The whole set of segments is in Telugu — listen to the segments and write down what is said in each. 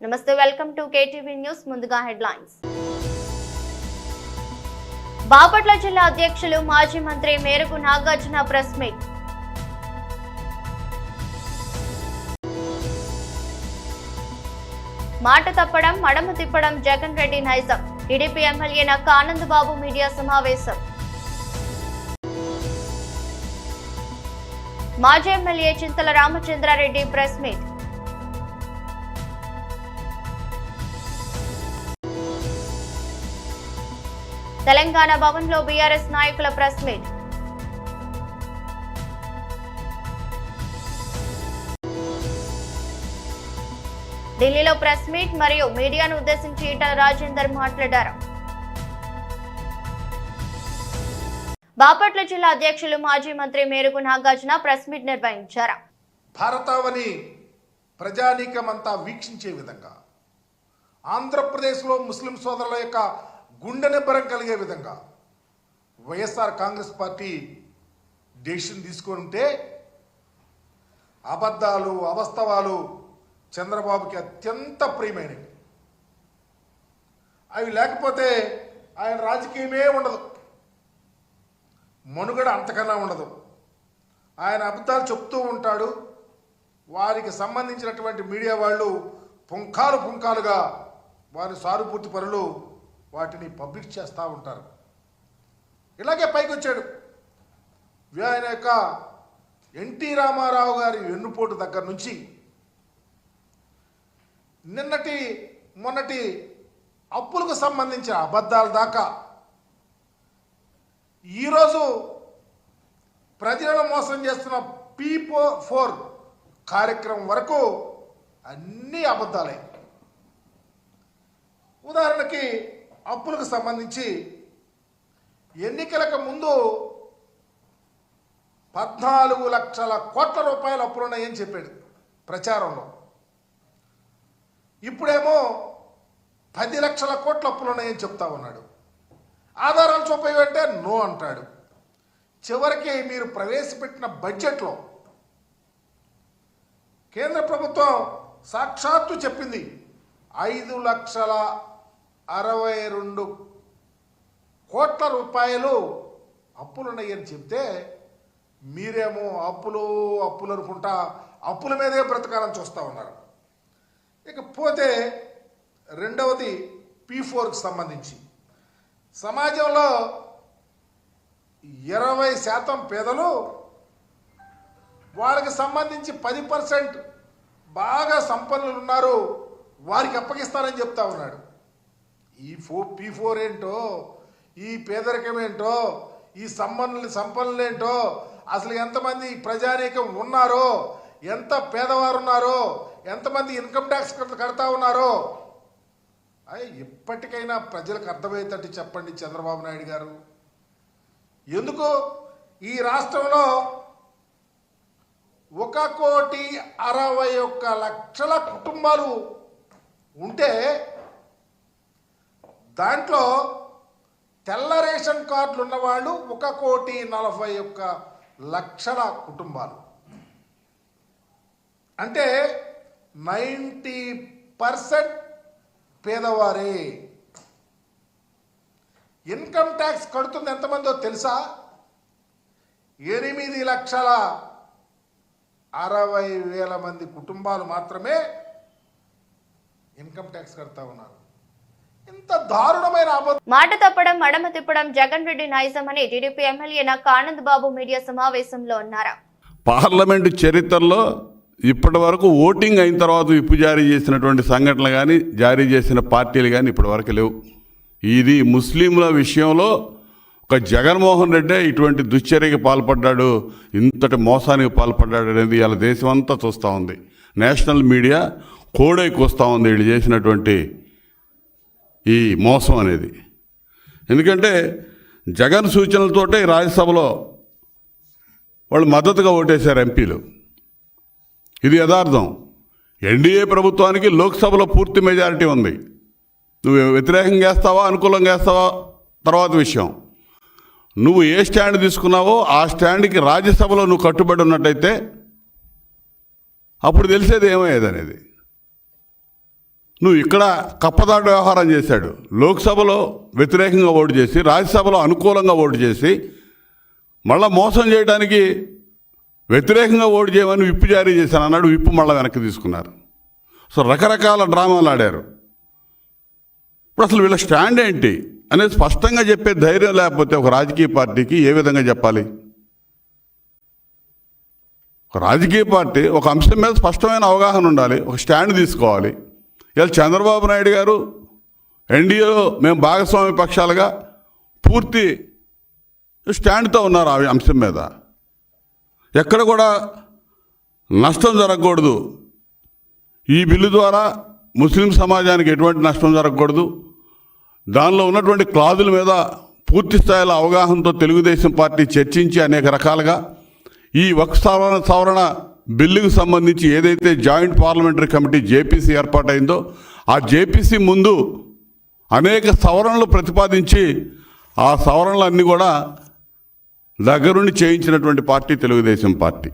నమస్తే, వెల్కమ్ టు కేటీవీ న్యూస్. ముందుగా హెడ్లైన్స్. బాపట్ల జిల్లా అధ్యక్షులు మాజీ మంత్రి మేరకు నాగార్జున ప్రెస్ మీట్. మాట తప్పడం, మడమ తిప్పడం జగన్ రెడ్డి నైజం. టీడీపీ ఎమ్మెల్యే నక్క ఆనందబాబు మీడియా సమావేశం. మాజీ ఎమ్మెల్యే చింతల రామచంద్రారెడ్డి ప్రెస్ మీట్. తెలంగాణ భవన్లో బీఆర్ఎస్ నాయకుల ప్రెస్ మీట్. ఢిల్లీలో ప్రెస్ మీట్ మరియు మీడియాను ఉద్దేశించి ఈటల రాజేందర్ మాట్లాడారు. బాపట్ల జిల్లా అధ్యక్షులు మాజీ మంత్రి మేరకు నాగార్జున ప్రెస్ మీట్ నిర్వహించారు. భారతావని ప్రజానీకమంతా వీక్షించే విధంగా, ఆంధ్రప్రదేశ్లో ముస్లిం సోదరుల యొక్క గుండె నిబ్బరం కలిగే విధంగా వైఎస్ఆర్ కాంగ్రెస్ పార్టీ డెసిషన్ తీసుకొని ఉంటే, అబద్ధాలు అవాస్తవాలు చంద్రబాబుకి అత్యంత ప్రియమైనవి. అవి లేకపోతే ఆయన రాజకీయమే ఉండదు, మనుగడ అంతకన్నా ఉండదు. ఆయన అబద్ధాలు చెప్తూ ఉంటాడు. వారికి సంబంధించినటువంటి మీడియా వాళ్ళు పుంఖాలుగా వారి సానుభూతి పరులు వాటిని పబ్లిక్ చేస్తూ ఉంటారు. ఇలాగే పైకి వచ్చాడు. ఆయన యొక్క ఎన్టీ రామారావు గారి వెన్నుపోటు దగ్గర నుంచి మొన్నటి అప్పులకు సంబంధించిన అబద్ధాల దాకా, ఈరోజు ప్రజలను మోసం చేస్తున్న P4 కార్యక్రమం వరకు అన్నీ అబద్ధాలే. ఉదాహరణకి అప్పులకు సంబంధించి ఎన్నికలకు ముందు 14 లక్షల కోట్ల రూపాయల అప్పులున్నాయని చెప్పాడు ప్రచారంలో. ఇప్పుడేమో 10 లక్షల కోట్ల అప్పులున్నాయని చెప్తా ఉన్నాడు. ఆధారాలు చూపేవంటే నో అంటాడు. చివరికి మీరు ప్రవేశపెట్టిన బడ్జెట్లో కేంద్ర ప్రభుత్వం సాక్షాత్తు చెప్పింది 5,62 కోట్ల రూపాయలు అప్పులున్నాయని చెప్తే, మీరేమో అప్పులు అనుకుంటా అప్పుల మీదే బ్రతకాలని చూస్తూ ఉన్నారు. ఇకపోతే రెండవది P4కి సంబంధించి, సమాజంలో 20% పేదలు, వాళ్ళకి సంబంధించి 10% బాగా సంపన్నులు ఉన్నారు, వారికి అప్పగిస్తానని చెప్తా ఉన్నాడు. ఈ P4 ఏంటో, ఈ పేదరికం ఏంటో, ఈ సంపన్నులు ఏంటో, అసలు ఎంతమంది ప్రజానీకం ఉన్నారో, ఎంత పేదవారు ఉన్నారో, ఎంతమంది ఇన్కమ్ ట్యాక్స్ కడతా ఉన్నారో ఇప్పటికైనా ప్రజలకు అర్థమయ్యేటట్టు చెప్పండి చంద్రబాబు నాయుడు గారు. ఎందుకు ఈ రాష్ట్రంలో 1,61,00,000 కుటుంబాలు ఉంటే, దాంట్లో తెల్ల రేషన్ కార్డులు ఉన్నవాళ్ళు 1,41,00,000 కుటుంబాలు. అంటే 90% పేదవారే. ఇన్కమ్ ట్యాక్స్ కడుతుంది ఎంతమందో తెలుసా? 8,60,000 మంది కుటుంబాలు మాత్రమే ఇన్కమ్ ట్యాక్స్ కడతా ఉన్నారు. ఇంత దారుణమైన మాట తప్పడం, మడమ తిప్పడం జగన్ రెడ్డి నైజం అని టీడీపీ ఎమ్మెల్యే నక్క ఆనందబాబు మీడియా సమావేశంలో అన్నారు. పార్లమెంటు చరిత్రలో ఇప్పటి వరకు ఓటింగ్ అయిన తర్వాత విప్పు జారీ చేసినటువంటి సంఘటనలు కానీ, జారీ చేసిన పార్టీలు కానీ ఇప్పటి వరకు లేవు. ఇది ముస్లింల విషయంలో ఒక జగన్మోహన్ రెడ్డే ఇటువంటి దుశ్చర్యకి పాల్పడ్డాడు, ఇంతటి మోసానికి పాల్పడ్డాడు అనేది ఇలా దేశం అంతా చూస్తూ ఉంది. నేషనల్ మీడియా కోడైకి వస్తూ ఉంది వీళ్ళు చేసినటువంటి ఈ మోసం అనేది. ఎందుకంటే జగన్ సూచనలతోటే రాజ్యసభలో వాళ్ళు మద్దతుగా ఓటేశారు ఎంపీలు. ఇది యథార్థం. ఎన్డీఏ ప్రభుత్వానికి లోక్సభలో పూర్తి మెజారిటీ ఉంది. నువ్వు వ్యతిరేకంగా చేస్తావా, అనుకూలంగా చేస్తావా తర్వాత విషయం. నువ్వు ఏ స్టాండ్ తీసుకున్నావో ఆ స్టాండ్కి రాజ్యసభలో నువ్వు కట్టుబడి ఉన్నట్టయితే అప్పుడు తెలిసేది ఏమయ్యేది అనేది. నువ్వు ఇక్కడ కప్పదాటు వ్యవహారం చేశాడు. లోక్సభలో వ్యతిరేకంగా ఓటు చేసి, రాజ్యసభలో అనుకూలంగా ఓటు చేసి, మళ్ళా మోసం చేయడానికి వ్యతిరేకంగా ఓటు చేయమని విప్పు జారీ చేశాను అన్నాడు. విప్పు మళ్ళీ వెనక్కి తీసుకున్నారు. సో రకరకాల డ్రామాలు ఆడారు. ఇప్పుడు అసలు వీళ్ళ స్టాండ్ ఏంటి అనేది స్పష్టంగా చెప్పే ధైర్యం లేకపోతే ఒక రాజకీయ పార్టీకి ఏ విధంగా చెప్పాలి? ఒక రాజకీయ పార్టీ ఒక అంశం మీద స్పష్టమైన అవగాహన ఉండాలి, ఒక స్టాండ్ తీసుకోవాలి. ఇలా చంద్రబాబు నాయుడు గారు ఎన్డీఏలో మేము భాగస్వామ్య పక్షాలుగా పూర్తి స్టాండ్తో ఉన్నారు ఆ అంశం మీద. ఎక్కడ కూడా నష్టం జరగకూడదు, ఈ బిల్లు ద్వారా ముస్లిం సమాజానికి ఎటువంటి నష్టం జరగకూడదు, దానిలో ఉన్నటువంటి క్లాజుల మీద పూర్తి స్థాయిలో అవగాహనతో తెలుగుదేశం పార్టీ చర్చించి అనేక రకాలుగా ఈ వక్ఫ్ సవరణ బిల్లుకు సంబంధించి ఏదైతే జాయింట్ పార్లమెంటరీ కమిటీ జేపీసీ ఏర్పాటైందో ఆ జేపీసీ ముందు అనేక సవరణలు ప్రతిపాదించి ఆ సవరణలన్నీ కూడా దగ్గరుండి చేయించినటువంటి పార్టీ తెలుగుదేశం పార్టీ.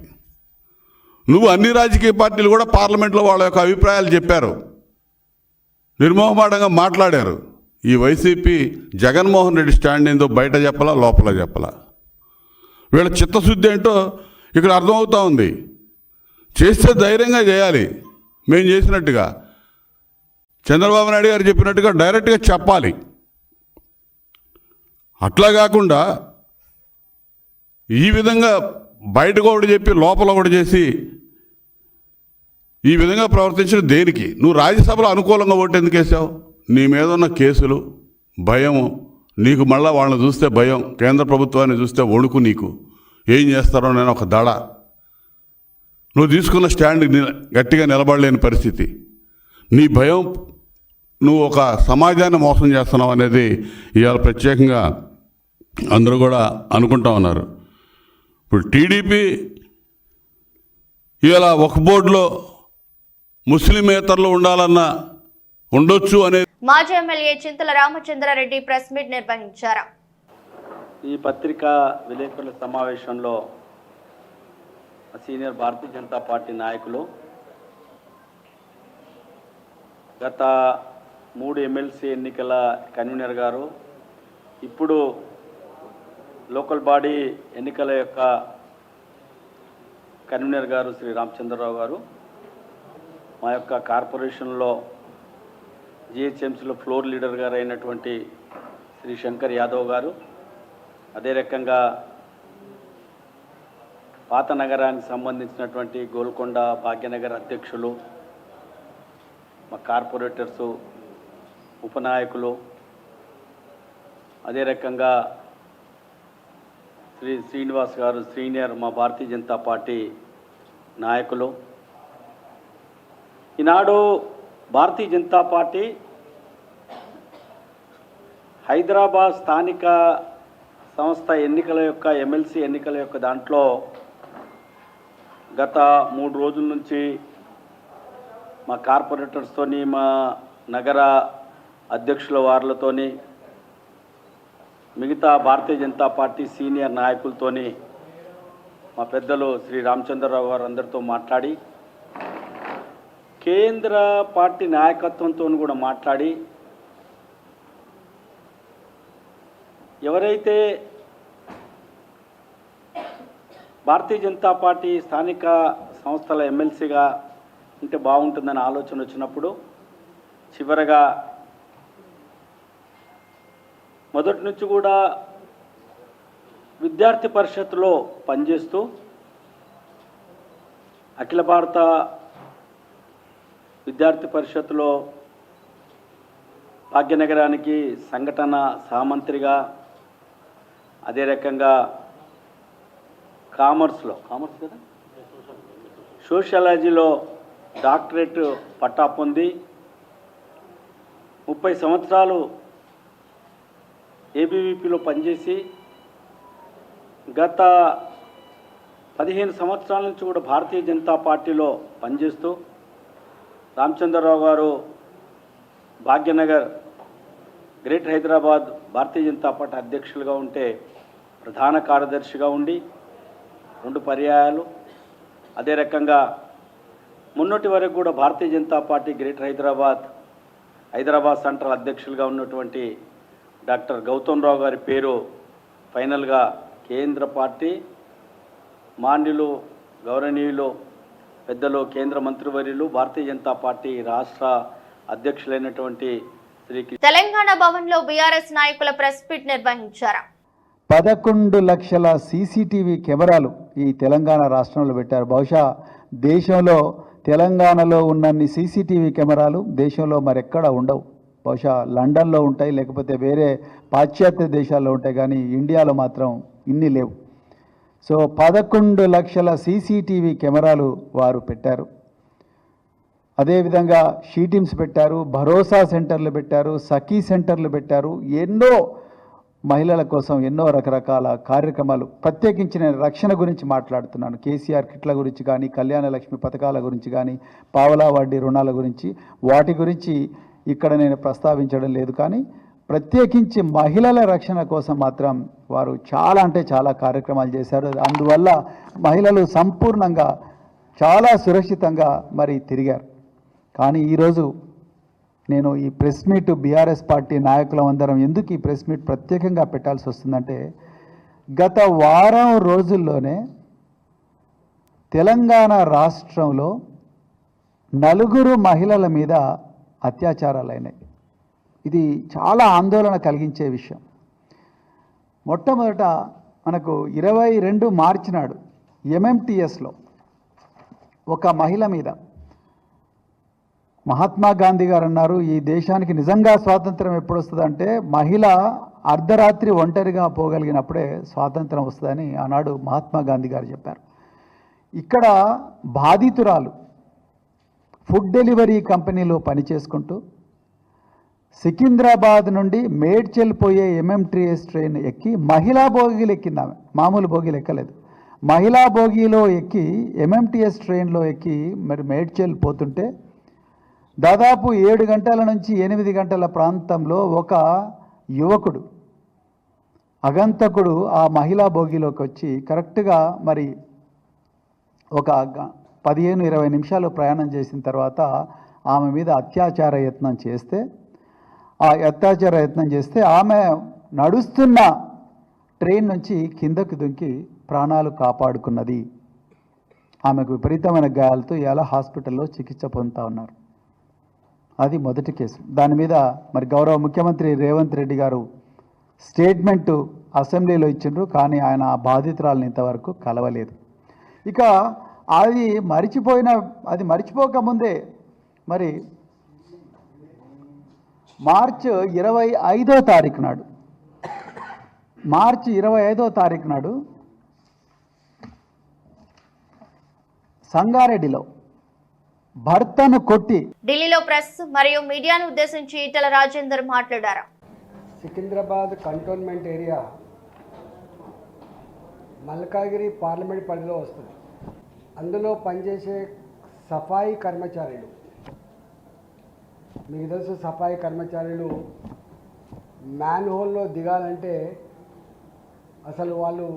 నువ్వు అన్ని రాజకీయ పార్టీలు కూడా పార్లమెంట్లో వాళ్ళ యొక్క అభిప్రాయాలు చెప్పారు, నిర్మోహమాటంగా మాట్లాడారు. ఈ వైసీపీ జగన్మోహన్ రెడ్డి స్టాండ్ ఏందో బయట చెప్పలా, లోపల చెప్పలా. వీళ్ళ చిత్తశుద్ధి ఏంటో ఇక్కడ అర్థమవుతూ ఉంది. చేస్తే ధైర్యంగా చేయాలి, మేము చేసినట్టుగా చంద్రబాబు నాయుడు గారు చెప్పినట్టుగా డైరెక్ట్గా చెప్పాలి. అట్లా కాకుండా ఈ విధంగా బయటకు ఒకటి చెప్పి లోపల ఒకటి చేసి ఈ విధంగా ప్రవర్తించడం దేనికి? నువ్వు రాజ్యసభలో అనుకూలంగా ఓటు ఎందుకు వేసావు? నీ మీద ఉన్న కేసులు, భయము, నీకు మళ్ళీ వాళ్ళని చూస్తే భయం, కేంద్ర ప్రభుత్వాన్ని చూస్తే వణుకు, నీకు ఏం చేస్తారో నేను ఒక దడ. నువ్వు తీసుకున్న స్టాండ్ గట్టిగా నిలబడలేని పరిస్థితి, నీ భయం, నువ్వు ఒక సమాజాన్ని మోసం చేస్తున్నావు అనేది ఇవాళ ప్రత్యేకంగా అందరూ కూడా అనుకుంటా ఉన్నారు. ఇప్పుడు టీడీపీ ఇవాళ ఒక బోర్డులో ముస్లిమేతరులు ఉండొచ్చు అనే మాజీ ఎమ్మెల్యే చింతల రామచంద్రారెడ్డి ప్రెస్ మీట్ నిర్వహించారు. ఈ పత్రికా విలేకరుల సమావేశంలో సీనియర్ భారతీయ జనతా పార్టీ నాయకులు గత 3 ఎమ్మెల్సీ ఎన్నికల కన్వీనర్ గారు, ఇప్పుడు లోకల్ బాడీ ఎన్నికల యొక్క కన్వీనర్ గారు శ్రీ రామచంద్రరావు గారు, మా యొక్క కార్పొరేషన్లో జిహెచ్ఎంసీలో ఫ్లోర్ లీడర్ గారు అయినటువంటి శ్రీ శంకర్ యాదవ్ గారు, అదే రకంగా పాత నగరానికి సంబంధించినటువంటి గోల్కొండ భాగ్యనగర్ అధ్యక్షులు, మా కార్పొరేటర్సు, ఉపనాయకులు, అదే రకంగా శ్రీ శ్రీనివాస్ గారు సీనియర్ మా భారతీయ జనతా పార్టీ నాయకులు. ఈనాడు భారతీయ జనతా పార్టీ హైదరాబాద్ స్థానిక సంస్థ ఎన్నికల యొక్క ఎమ్మెల్సీ ఎన్నికల యొక్క దాంట్లో గత 3 రోజుల నుంచి మా కార్పొరేటర్స్తోని, మా నగర అధ్యక్షుల వారులతోని, మిగతా భారతీయ జనతా పార్టీ సీనియర్ నాయకులతోని, మా పెద్దలు శ్రీ రామచంద్రరావు గారు అందరితో మాట్లాడి, కేంద్ర పార్టీ నాయకత్వంతో కూడా మాట్లాడి, ఎవరైతే భారతీయ జనతా పార్టీ స్థానిక సంస్థల ఎమ్మెల్సీగా ఉంటే బాగుంటుందని ఆలోచన వచ్చినప్పుడు చివరగా మొదటి నుంచి కూడా విద్యార్థి పరిషత్తులో పనిచేస్తూ అఖిల భారత విద్యార్థి పరిషత్తులో భాగ్యనగరానికి సంఘటన సహమంత్రిగా, అదే రకంగా కామర్స్ కదా సోషియాలజీలో డాక్టరేట్ పట్టా పొంది 30 సంవత్సరాలు ఏబీవీపీలో పనిచేసి గత 15 సంవత్సరాల నుంచి కూడా భారతీయ జనతా పార్టీలో పనిచేస్తూ రామచంద్రరావు గారు భాగ్యనగర్ గ్రేటర్ హైదరాబాద్ భారతీయ జనతా పార్టీ అధ్యక్షులుగా ఉంటే ప్రధాన కార్యదర్శిగా ఉండి 2 పర్యాయాలు, అదే రకంగా మొన్నటి వరకు కూడా భారతీయ జనతా పార్టీ గ్రేటర్ హైదరాబాద్ హైదరాబాద్ సెంట్రల్ అధ్యక్షులుగా ఉన్నటువంటి డాక్టర్ గౌతమ్ రావు గారి పేరు ఫైనల్గా కేంద్ర పార్టీ మాన్యులు గౌరవనీయులు పెద్దలు కేంద్ర మంత్రివర్యులు భారతీయ జనతా పార్టీ రాష్ట్ర అధ్యక్షులైనటువంటి శ్రీ తెలంగాణ భవన్లో బీఆర్ఎస్ నాయకుల ప్రెస్ మీట్ నిర్వహించారు. 11 లక్షల సీసీటీవీ కెమెరాలు ఈ తెలంగాణ రాష్ట్రంలో పెట్టారు. బహుశా దేశంలో తెలంగాణలో ఉన్నన్ని సీసీటీవీ కెమెరాలు దేశంలో మరెక్కడ ఉండవు. బహుశా లండన్లో ఉంటాయి, లేకపోతే వేరే పాశ్చాత్య దేశాల్లో ఉంటాయి, కానీ ఇండియాలో మాత్రం ఇన్ని లేవు. సో 11 లక్షల సీసీటీవీ కెమెరాలు వారు పెట్టారు. అదేవిధంగా షీటిమ్స్ పెట్టారు, భరోసా సెంటర్లు పెట్టారు, సఖీ సెంటర్లు పెట్టారు. ఎన్నో మహిళల కోసం ఎన్నో రకరకాల కార్యక్రమాలు. ప్రత్యేకించి నేను రక్షణ గురించి మాట్లాడుతున్నాను. కేసీఆర్ కిట్ల గురించి కానీ, కళ్యాణ లక్ష్మి పథకాల గురించి కానీ, పావలా వడ్డీ రుణాల గురించి, వాటి గురించి ఇక్కడ నేను ప్రస్తావించడం లేదు. కానీ ప్రత్యేకించి మహిళల రక్షణ కోసం మాత్రం వారు చాలా అంటే చాలా కార్యక్రమాలు చేశారు. అందువల్ల మహిళలు సంపూర్ణంగా చాలా సురక్షితంగా మరి తిరిగారు. కానీ ఈరోజు నేను ఈ ప్రెస్ మీట్ బీఆర్ఎస్ పార్టీ నాయకులం అందరం ఎందుకు ఈ ప్రెస్ మీట్ ప్రత్యేకంగా పెట్టాల్సి వస్తుందంటే, గత వారం రోజుల్లోనే తెలంగాణ రాష్ట్రంలో 4 మహిళల మీద అత్యాచారాలైనాయి. ఇది చాలా ఆందోళన కలిగించే విషయం. మొట్టమొదట మనకు 22 మార్చి నాడు ఎంఎంటీఎస్లో ఒక మహిళ మీద మహాత్మా గాంధీ గారు అన్నారు, ఈ దేశానికి నిజంగా స్వాతంత్రం ఎప్పుడు వస్తుందంటే మహిళ అర్ధరాత్రి ఒంటరిగా పోగలిగినప్పుడే స్వాతంత్రం వస్తుందని ఆనాడు మహాత్మా గాంధీ గారు చెప్పారు. ఇక్కడ బాధితురాలు ఫుడ్ డెలివరీ కంపెనీలో పనిచేసుకుంటూ సికింద్రాబాద్ నుండి మేడ్చల్ పోయే ఎంఎంటీఎస్ ట్రైన్ ఎక్కి మహిళా బోగీలు ఎక్కింది. ఆమె మామూలు బోగీలు ఎక్కలేదు, మహిళా బోగీలో ఎక్కి ఎంఎంటీఎస్ ట్రైన్లో ఎక్కి మరి మేడ్చల్ పోతుంటే దాదాపు 7 గంటల నుంచి 8 గంటల ప్రాంతంలో ఒక యువకుడు అగంతకుడు ఆ మహిళా బోగిలోకి వచ్చి కరెక్ట్గా మరి ఒక 15-20 నిమిషాలు ప్రయాణం చేసిన తర్వాత ఆమె మీద అత్యాచార యత్నం చేస్తే ఆమె నడుస్తున్న ట్రైన్ నుంచి కిందకు దుంకి ప్రాణాలు కాపాడుకున్నది. ఆమెకు విపరీతమైన గాయాలతో ఇలా హాస్పిటల్లో చికిత్స పొందుతూ ఉన్నారు. అది మొదటి కేసు. దాని మీద మరి గౌరవ ముఖ్యమంత్రి రేవంత్ రెడ్డి గారు స్టేట్మెంటు అసెంబ్లీలో ఇచ్చిండ్రు, కానీ ఆయన ఆ బాధితురాలను ఇంతవరకు కలవలేదు. ఇక అది మరిచిపోకముందే మరి మార్చి 25వ తారీఖు నాడు సంగారెడ్డిలో భర్తను కొట్టి ఢిల్లీలో ప్రెస్ మరియు మీడియాను ఉద్దేశించి ఈటెల రాజేందర్ మాట్లాడారు. Secunderabad cantonment area Malkajgiri parliament పరిధిలో వస్తుంది. అందులో పనిచేసే సఫాయి కర్మచారులు, మీకు తెలుసు సఫాయి కర్మచారులు మ్యాన్ హోల్లో దిగాలంటే అసలు వాళ్ళు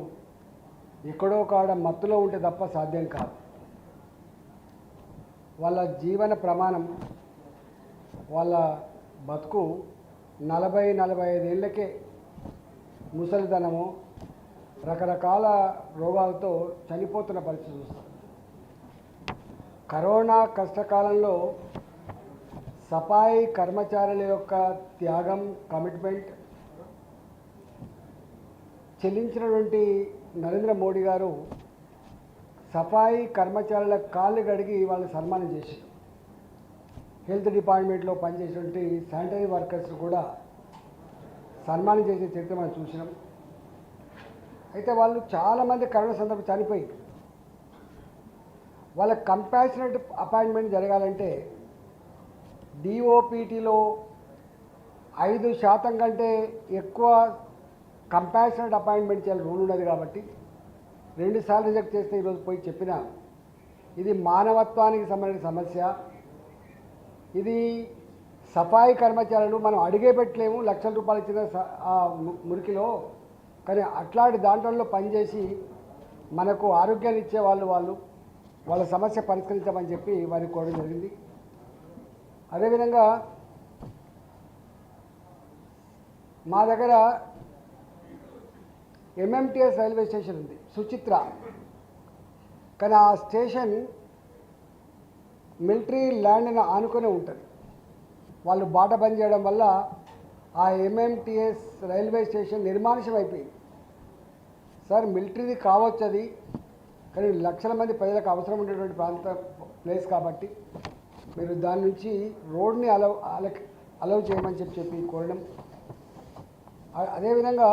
ఎక్కడో కాడ మత్తులో ఉంటే తప్ప సాధ్యం కాదు. వాళ్ళ జీవన ప్రమాణం, వాళ్ళ బతుకు 40-45 ఏళ్ళకే ముసలితనము, రకరకాల రోగాలతో చనిపోతున్న పరిస్థితి చూస్తాం. కరోనా కష్టకాలంలో సఫాయి కర్మచారుల యొక్క త్యాగం, కమిట్మెంట్ చెల్లించినటువంటి నరేంద్ర మోడీ గారు సఫాయి కర్మచారుల కాళ్ళు కడిగి వాళ్ళని సన్మానం చేశారు. హెల్త్ డిపార్ట్మెంట్లో పనిచేసేటువంటి శానిటరీ వర్కర్స్ కూడా సన్మానం చేసే చరిత్ర మనం చూసినాం. అయితే వాళ్ళు చాలామంది కరోనా సందర్భంగా చనిపోయారు. వాళ్ళ కంపాషనేట్ అపాయింట్మెంట్ జరగాలంటే డిఓపిటీలో 5% కంటే ఎక్కువ కంపాషనేట్ అపాయింట్మెంట్ చేయాలి రూల్ ఉన్నది. కాబట్టి 2 సార్లు రిజెక్ట్ చేస్తే ఈరోజు పోయి చెప్పినా ఇది మానవత్వానికి సంబంధించిన సమస్య. ఇది సఫాయి కర్మచారులు మనం అడిగే పెట్టలేము, లక్షల రూపాయలు ఇచ్చిన మురికిలో, కానీ అట్లాంటి దాంట్లో పనిచేసి మనకు ఆరోగ్యాన్ని ఇచ్చే వాళ్ళ సమస్య పరిష్కరించమని చెప్పి వారికి కోరడం జరిగింది. అదేవిధంగా మా దగ్గర ఎంఎంటీఎస్ రైల్వే స్టేషన్ ఉంది సుచిత్ర, కానీ ఆ స్టేషన్ మిలిటరీ ల్యాండ్ని ఆనుకొని ఉంటుంది. వాళ్ళు బాట బంద్ చేయడం వల్ల ఆ ఎంఎంటీఎస్ రైల్వే స్టేషన్ నిర్మానుష్యం అయిపోయింది. సార్ మిలిటరీది కావచ్చు అది, కానీ లక్షల మంది ప్రజలకు అవసరం ఉండేటువంటి ప్లేస్ కాబట్టి మీరు దాని నుంచి రోడ్ని అలౌ చేయమని చెప్పి కోరడం. అదేవిధంగా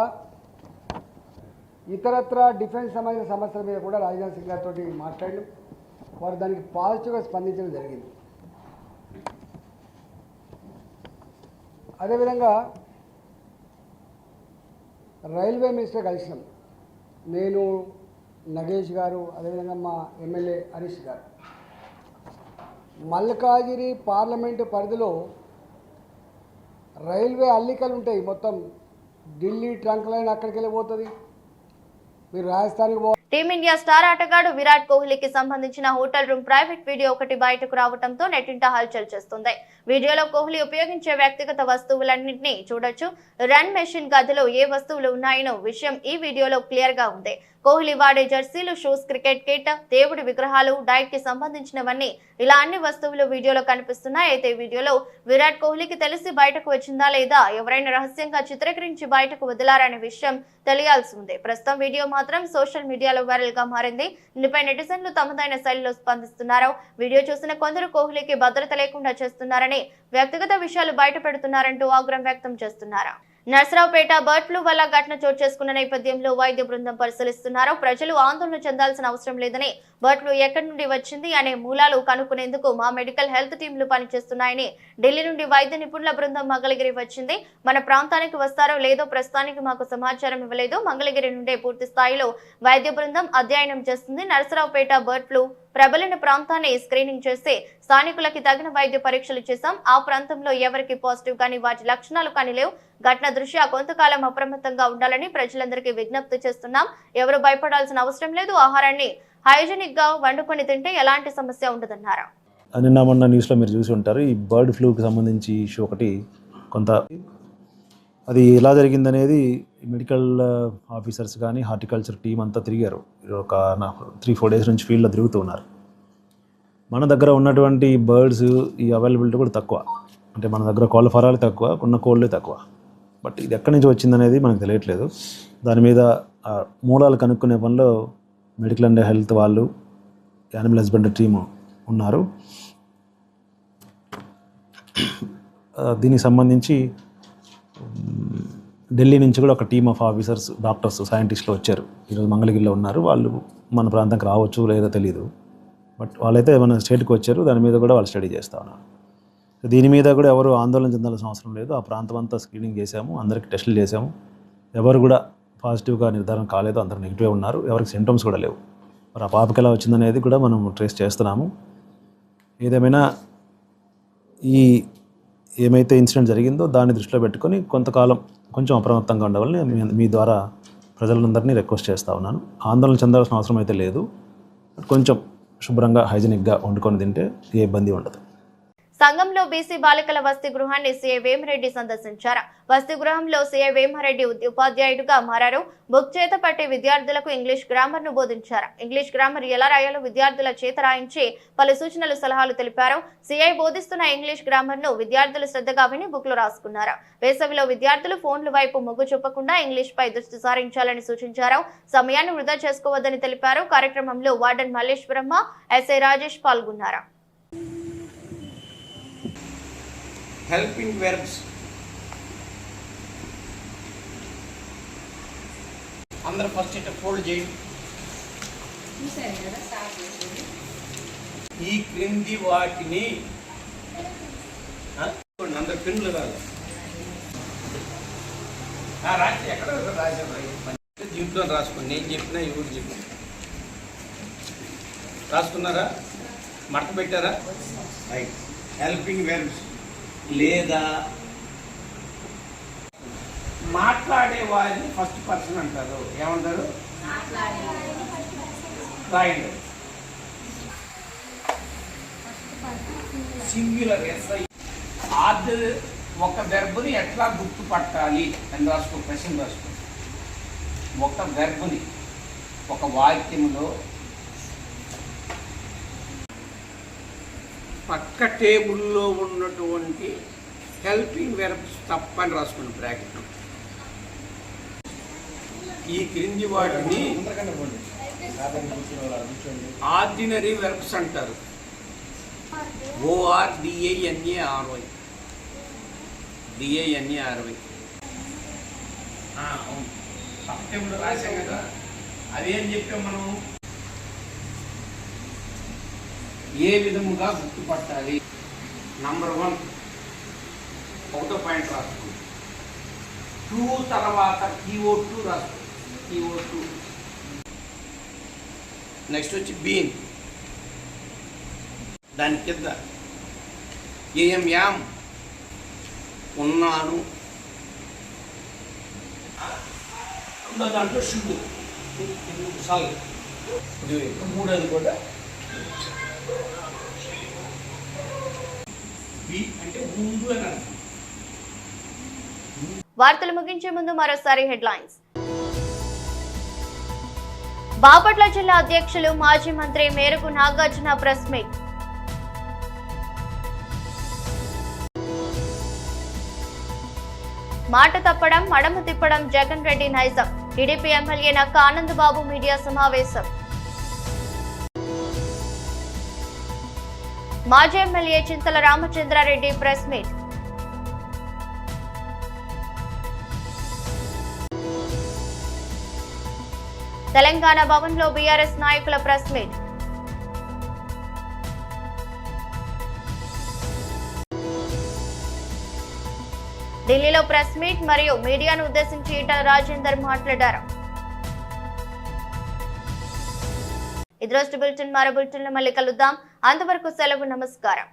ఇతరత్ర డిఫెన్స్ సంబంధించిన సమస్యల మీద కూడా రాజ్నాథ్ సింగ్ గారితో మాట్లాడడం, వారు దానికి పాజిటివ్గా స్పందించడం జరిగింది. అదేవిధంగా రైల్వే మినిస్టర్ కలిసినాం, నేను, నగేష్ గారు, అదేవిధంగా మా ఎమ్మెల్యే హరీష్ గారు. మల్కాజిగిరి పార్లమెంటు పరిధిలో రైల్వే అల్లికలు ఉంటాయి. మొత్తం ఢిల్లీ ట్రంక్ లైన్ అక్కడికి వెళ్ళిపోతుంది, మీరు రాజస్థాన్కి పో. టీమిండియా స్టార్ ఆటగాడు విరాట్ కోహ్లీకి సంబంధించిన హోటల్ రూమ్ ప్రైవేట్ వీడియో ఒకటి బయటకు రావడంతో నెట్టింట హల్చల్ చేస్తుంది. వీడియోలో కోహ్లీ ఉపయోగించే వ్యక్తిగత వస్తువులన్నింటినీ చూడొచ్చు. రన్ మెషిన్ గదిలో ఏ వస్తువులు ఉన్నాయనో విషయం ఈ వీడియోలో క్లియర్ గా ఉంది. కోహ్లీ వాడే జెర్సీలు, షూస్, క్రికెట్ కిట్, దేవుడి విగ్రహాలు, డైట్ కి సంబంధించినవన్నీ ఇలా అన్ని వస్తువులు వీడియోలో కనిపిస్తున్నాయి. అయితే వీడియోలో విరాట్ కోహ్లీకి తెలిసి బయటకు వచ్చిందా లేదా, ఎవరైనా రహస్యంగా చిత్రీకరించి బయటకు వదిలారనే విషయం తెలియాల్సి ఉంది. ప్రస్తుతం వీడియో మాత్రం సోషల్ మీడియాలో వైరల్ గా మారింది. దీనిపై నెటిజన్లు తమదైన శైలిలో స్పందిస్తున్నారు. వీడియో చూసిన కొందరు కోహ్లీకి భద్రత లేకుండా చేస్తున్నారని, వ్యక్తిగత విషయాలు బయట పెడుతున్నారంటూ ఆగ్రహం వ్యక్తం చేస్తున్నారు. నర్సరావుపేట బర్డ్ ఫ్లూ వల్ల ఘటన చోటు చేసుకున్న నేపథ్యంలో వైద్య బృందం పరిశీలిస్తున్నారు. ప్రజలు ఆందోళన చెందాల్సిన అవసరం లేదని, బర్డ్ ఫ్లూ ఎక్కడి నుండి వచ్చింది అనే మూలాలు కనుక్కునేందుకు మా మెడికల్ హెల్త్ టీంలు పనిచేస్తున్నాయని ఢిల్లీ నుండి వైద్య నిపుణుల బృందం మంగళగిరి వచ్చింది. మన ప్రాంతానికి వస్తారో లేదో ప్రస్తుతానికి మాకు సమాచారం ఇవ్వలేదు. మంగళగిరి నుండే పూర్తి స్థాయిలో వైద్య బృందం అధ్యయనం చేస్తుంది. నర్సరావుపేట బర్డ్ ఫ్లూ ప్రబలిన ప్రాంతాన్ని స్క్రీనింగ్ చేసి స్థానికులకి తగిన వైద్య పరీక్షలు చేశాం. ఆ ప్రాంతంలో ఎవరికి పాజిటివ్ కానీ వాటి లక్షణాలు కానీ లేవు. ఘటన దృష్ట్యా కొంతకాలం అప్రమత్తంగా ఉండాలని ప్రజలందరికీ విజ్ఞప్తి చేస్తున్నాం. ఎవరు భయపడాల్సిన అవసరం లేదు. ఆహారాన్ని హైజీనిక్ గా వండుకొని తింటే ఎలాంటి సమస్య ఉండదన్నారు. నిన్న మొన్న న్యూస్లో మీరు చూసి ఉంటారు, ఈ బర్డ్ ఫ్లూకి సంబంధించి ఇష్యూ ఒకటి కొంత అది ఎలా జరిగిందనేది మెడికల్ ఆఫీసర్స్ కానీ హార్టికల్చర్ టీం అంతా తిరిగారు. ఒక 3-4 డేస్ నుంచి ఫీల్డ్లో తిరుగుతూ ఉన్నారు. మన దగ్గర ఉన్నటువంటి బర్డ్స్ ఈ అవైలబిలిటీ కూడా తక్కువ, అంటే మన దగ్గర కోళ్ళ ఫారాలు తక్కువ, ఉన్న కోళ్ళే తక్కువ. బట్ ఇది ఎక్కడి నుంచి వచ్చిందనేది మనకు తెలియట్లేదు. దాని మీద మూలాలు కనుక్కునే పనిలో మెడికల్ అండ్ హెల్త్ వాళ్ళు, యానిమల్ హస్బెండరీ టీము ఉన్నారు. దీనికి సంబంధించి ఢిల్లీ నుంచి కూడా ఒక టీమ్ ఆఫ్ ఆఫీసర్స్, డాక్టర్స్, సైంటిస్టులు వచ్చారు. ఈరోజు మంగళగిరిలో ఉన్నారు. వాళ్ళు మన ప్రాంతానికి రావచ్చు లేదో తెలీదు, బట్ వాళ్ళైతే మన స్టేట్కి వచ్చారు. దాని మీద కూడా వాళ్ళు స్టడీ చేస్తూ ఉన్నారు. దీని మీద కూడా ఎవరు ఆందోళన చెందాల్సిన అవసరం లేదు. ఆ ప్రాంతం అంతా స్క్రీనింగ్ చేశాము, అందరికి టెస్టులు చేశాము. ఎవరు కూడా పాజిటివ్గా నిర్ధారణ కాలేదు, అందరూ నెగిటివ్ ఉన్నారు. ఎవరికి సింటమ్స్ కూడా లేవు. మరి ఆ పాపకి ఎలా వచ్చిందనేది కూడా మనం ట్రేస్ చేస్తున్నాము. ఏదేమైనా ఈ ఏమైతే ఇన్సిడెంట్ జరిగిందో దాన్ని దృష్టిలో పెట్టుకొని కొంతకాలం కొంచెం అప్రమత్తంగా ఉండవాలని మీ ద్వారా ప్రజలందరినీ రిక్వెస్ట్ చేస్తూ ఉన్నాను. ఆందోళన చెందాల్సిన అవసరం అయితే లేదు. కొంచెం శుభ్రంగా హైజీనిక్గా వండుకొని తింటే ఏ ఇబ్బంది ఉండదు. సంఘంలో బీసీ బాలికల వసతి గృహాన్ని సీఐ వేమిరెడ్డి సందర్శించారు. వసతి గృహంలో సీఐ వేమిరెడ్డి ఉపాధ్యాయుడిగా మారారు. బుక్ చేత పట్టి విద్యార్థులకు ఇంగ్లీష్ గ్రామర్ ను బోధించారు. ఇంగ్లీష్ గ్రామర్ ఎలా రాయాలో విద్యార్థుల చేత రాయించి పలు సూచనలు, సలహాలు తెలిపారు. సీఐ బోధిస్తున్న ఇంగ్లీష్ గ్రామర్ ను విద్యార్థులు శ్రద్ధగా విని బుక్ లో రాసుకున్నారు. వేసవిలో విద్యార్థులు ఫోన్ల వైపు మొగ్గు చూపకుండా ఇంగ్లీష్ పై దృష్టి సారించాలని సూచించారు. సమయాన్ని వృధా చేసుకోవద్దని తెలిపారు. కార్యక్రమంలో వార్డెన్ మల్లేశ్వరమ్మ, ఎస్ఐ రాజేష్ పాల్గొన్నారు. helping verbs అందరూ ఫస్ట్ ఇట్లా ఫోల్డ్ చేయండి. ఈ క్రింది వాటిని అందరు పిన్నులు రాదు రాసి ఎక్కడ రాశారు, దీంట్లో రాసుకోండి. నేను చెప్పినా ఎవరు చెప్పిన రాసుకున్నారా, మడత పెట్టారా? రైట్. హెల్పింగ్ వెర్బ్స్ లేదా మాట్లాడే వారిని ఫస్ట్ పర్సన్ అంటారు. ఏమంటారు? రాయండి. Singular SI. ఆర్డర్ ఒక వెర్బుని ఎట్లా గుర్తుపట్టాలి అని రాసుకో, ప్రశ్న రాసుకో. ఒక వెర్బుని ఒక వాక్యంలో పక్క టేబుల్లో ఉన్నటువంటి హెల్పింగ్ వెర్బ్స్ తప్పని రాసుకోండి బ్రాకెట్. ఈ క్రింది వాటిని ఆర్డినరీ వెర్బ్స్ అంటారు. ORDINARY DINARY. అవును, సప్టెంబర్ రాశాం కదా. అదేం చెప్పాం మనం, ఏ విధముగా గుర్తుపట్టాలి. నంబర్ 1 ఒకటో పాయింట్ రాసుకోండి. 2 తర్వాత CO2 రాసుకోండి. CO2. నెక్స్ట్ వచ్చి బీన్, దాని కింద యామ్ ఉన్నాను. దాంట్లో షుడ్ సాగు. మూడోది కూడా బి అంటే ముందు అని అర్థం. వార్తలు ముగించే ముందు మరోసారి హెడ్లైన్స్. బాపట్ల జిల్లా అధ్యక్షులు మాజీ మంత్రి మేరకు నాగార్జున ప్రెస్ మీట్. మాట తప్పడం మడమ తిప్పడం జగన్ రెడ్డి నైజం. టీడీపీ ఎమ్మెల్యే నక్క ఆనందబాబు మీడియా సమావేశం. మాజీ ఎమ్మెల్యే చింతల రామచంద్రారెడ్డి ప్రెస్ మీట్. తెలంగాణ భవన్లో బీఆర్ఎస్ నాయకుల ప్రెస్ మీట్. ఢిల్లీలో ప్రెస్ మీట్ మరియు మీడియాను ఉద్దేశించి ఈటల రాజేందర్ మాట్లాడారు. ఇది రోజు బులెటిన్. మరో బులెటిన్లో మళ్ళీ కలుద్దాం. అంతవరకు సెలవు. నమస్కారం.